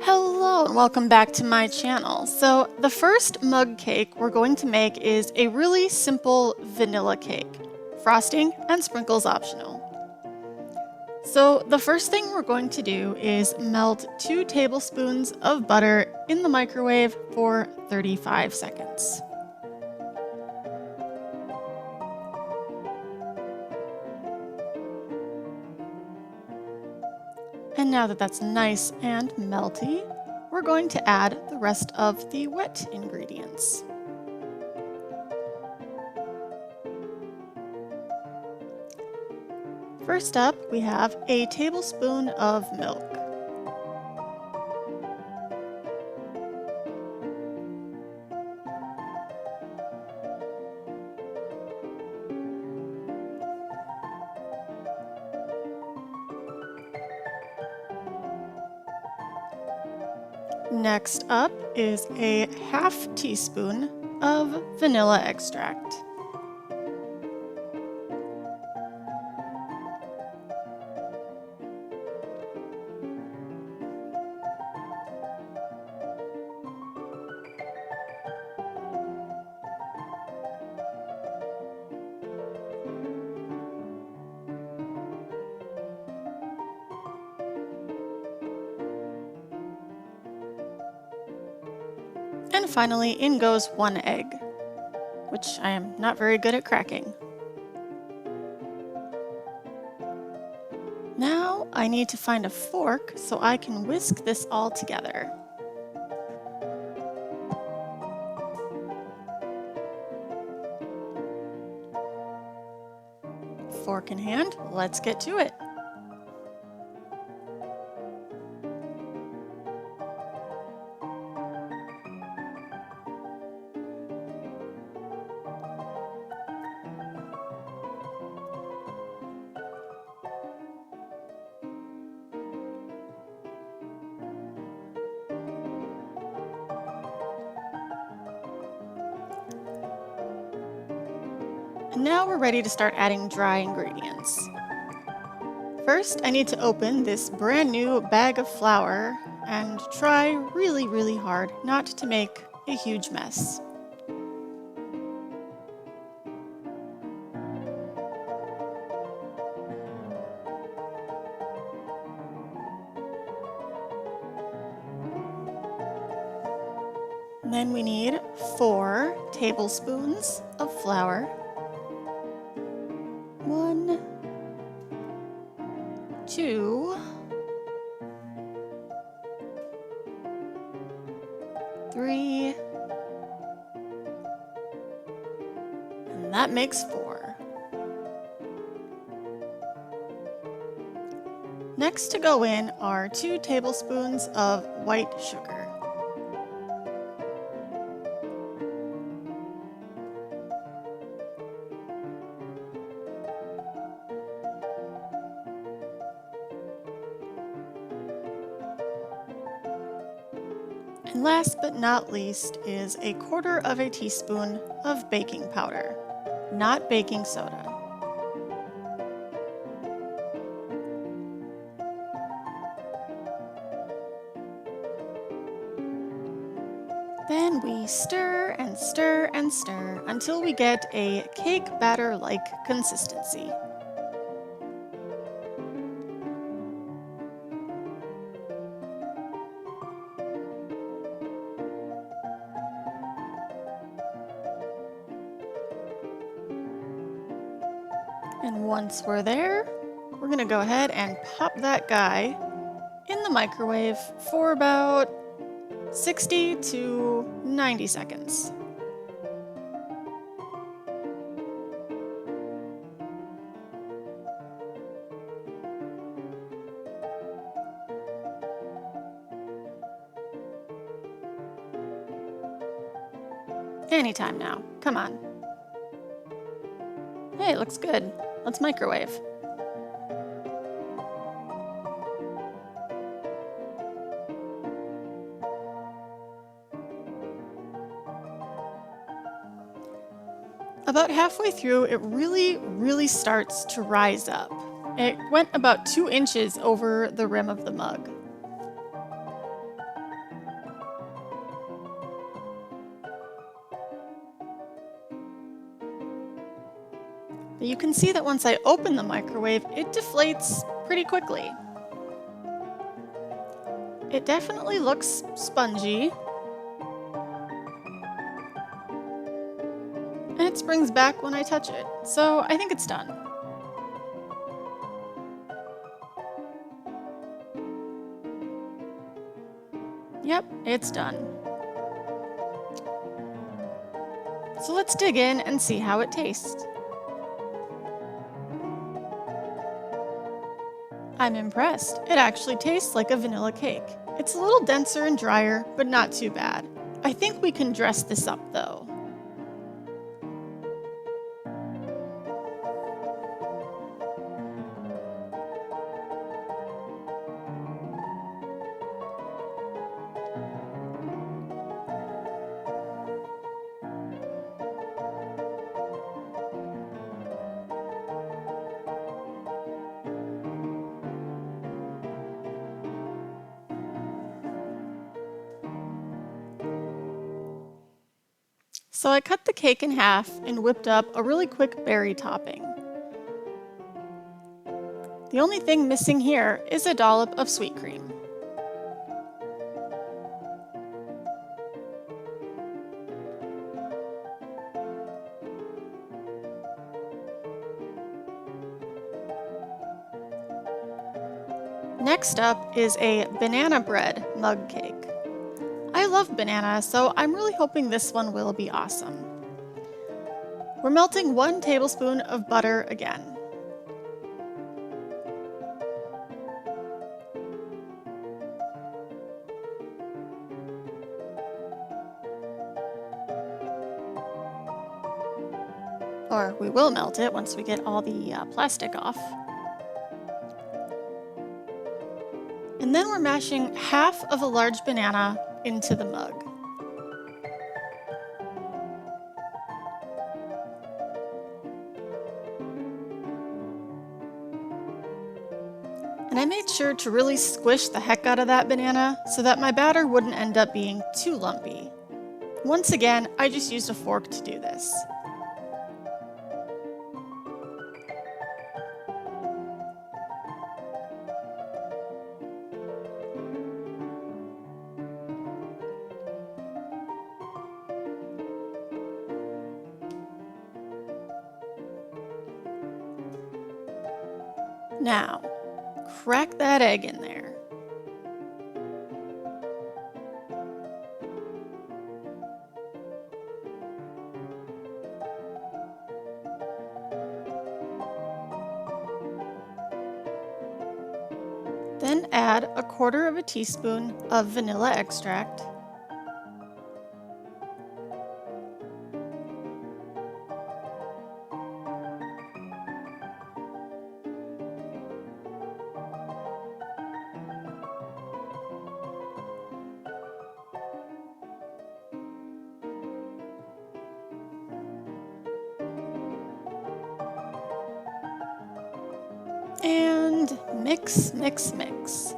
Hello and welcome back to my channel. So the first mug cake we're going to make is a really simple vanilla cake. Frosting and sprinkles optional. So the first thing we're going to do is melt 2 tablespoons of butter in the microwave for 35 seconds. And now that that's nice and melty, we're going to add the rest of the wet ingredients. First up, we have a tablespoon of milk. Next up is a half teaspoon of vanilla extract. And finally, in goes 1 egg, which I am not very good at cracking. Now I need to find a fork so I can whisk this all together. Fork in hand, let's get to it. And now we're ready to start adding dry ingredients. First, I need to open this brand new bag of flour and try really hard not to make a huge mess. And then we need 4 tablespoons of flour. 1, 2, 3, and that makes 4. Next to go in are 2 tablespoons of white sugar. And last but not least is a 1/4 teaspoon of baking powder, not baking soda. Then we stir and stir and stir until we get a cake batter-like consistency. And once we're there, we're gonna go ahead and pop that guy in the microwave for about 60 to 90 seconds. Anytime now, come on. Hey, it looks good. Let's microwave. About halfway through, it really starts to rise up. It went about 2 inches over the rim of the mug. But you can see that once I open the microwave, it deflates pretty quickly. It definitely looks spongy. And it springs back when I touch it, so I think it's done. Yep, it's done. So let's dig in and see how it tastes. I'm impressed. It actually tastes like a vanilla cake. It's a little denser and drier, but not too bad. I think we can dress this up though. So I cut the cake in half and whipped up a really quick berry topping. The only thing missing here is a dollop of sweet cream. Next up is a banana bread mug cake. I love banana, so I'm really hoping this one will be awesome. We're melting 1 tablespoon of butter again. Or we will melt it once we get all the plastic off. And then we're mashing half of a large banana into the mug. And I made sure to really squish the heck out of that banana so that my batter wouldn't end up being too lumpy. Once again, I just used a fork to do this. Now, crack that egg in there. Then add 1/4 teaspoon of vanilla extract. And mix, mix, mix.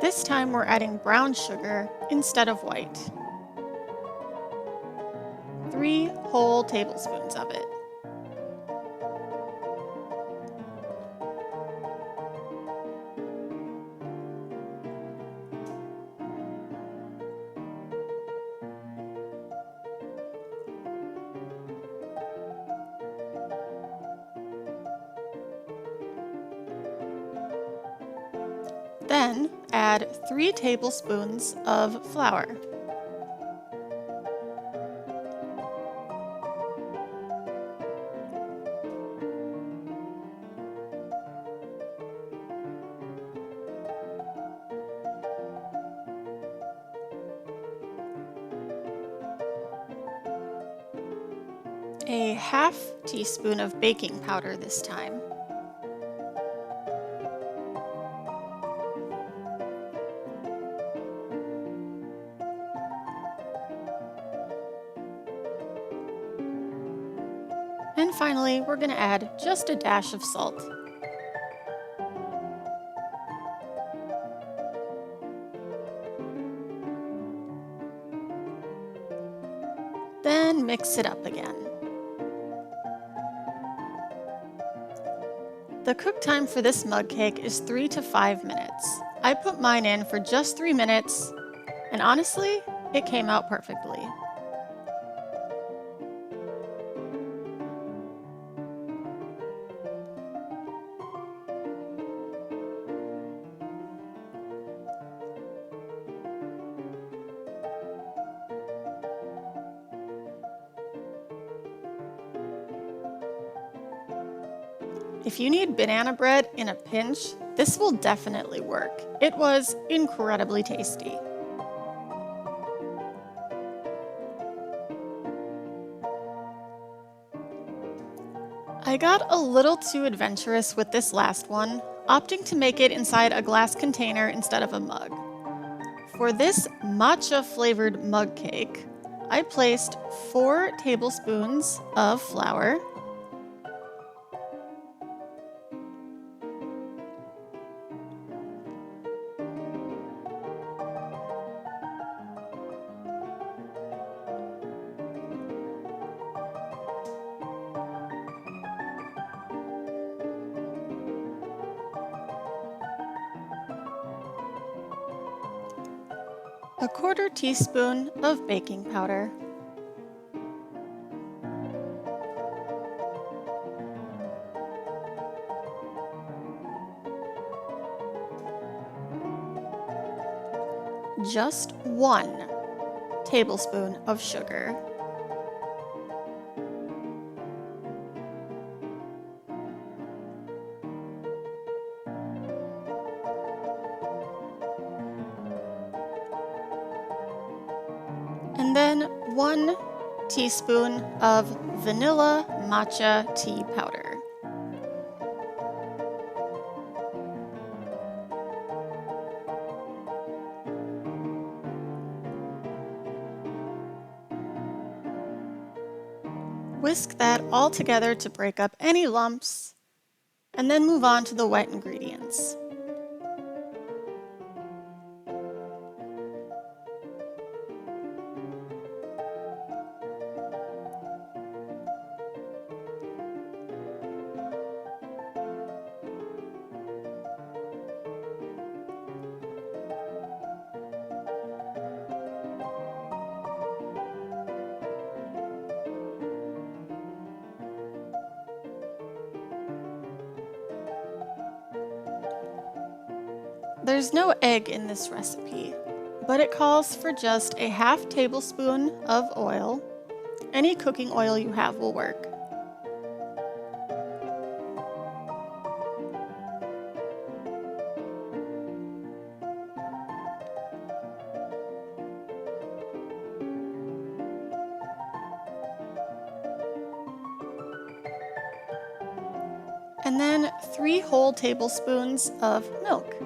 This time we're adding brown sugar instead of white. 3 whole tablespoons of it. Then add 3 tablespoons of flour. A half teaspoon of baking powder this time. And finally, we're going to add just a dash of salt. Then mix it up again. The cook time for this mug cake is 3 to 5 minutes. I put mine in for just 3 minutes, and honestly, it came out perfectly. If you need banana bread in a pinch, this will definitely work. It was incredibly tasty. I got a little too adventurous with this last one, opting to make it inside a glass container instead of a mug. For this matcha flavored mug cake, I placed 4 tablespoons of flour, a 1/4 teaspoon of baking powder, just 1 tablespoon of sugar, and then 1 teaspoon of vanilla matcha tea powder. Whisk that all together to break up any lumps, and then move on to the wet ingredients. There's no egg in this recipe, but it calls for just a 1/2 tablespoon of oil. Any cooking oil you have will work. And then 3 whole tablespoons of milk.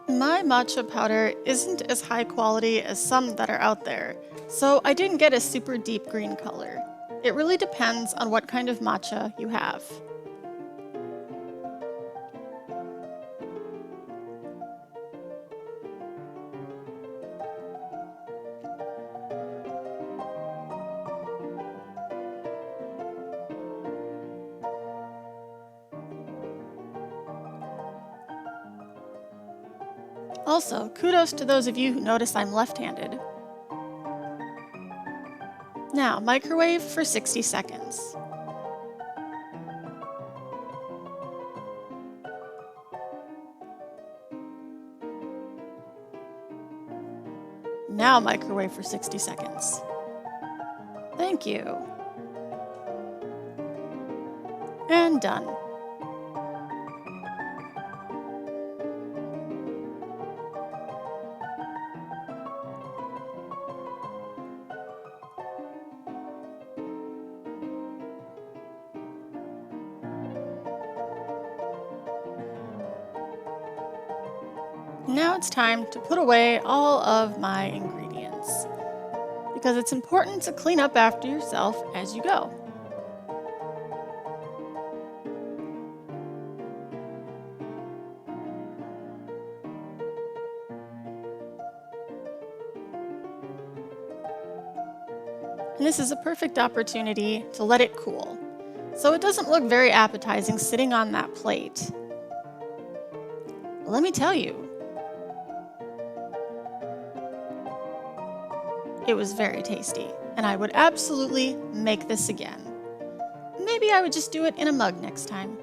My matcha powder isn't as high quality as some that are out there, so I didn't get a super deep green color. It really depends on what kind of matcha you have. Also, kudos to those of you who notice I'm left-handed. Now, microwave for 60 seconds. Now microwave for 60 seconds. Thank you. And done. Now it's time to put away all of my ingredients because it's important to clean up after yourself as you go. And this is a perfect opportunity to let it cool, so it doesn't look very appetizing sitting on that plate. But let me tell you, it was very tasty, and I would absolutely make this again. Maybe I would just do it in a mug next time.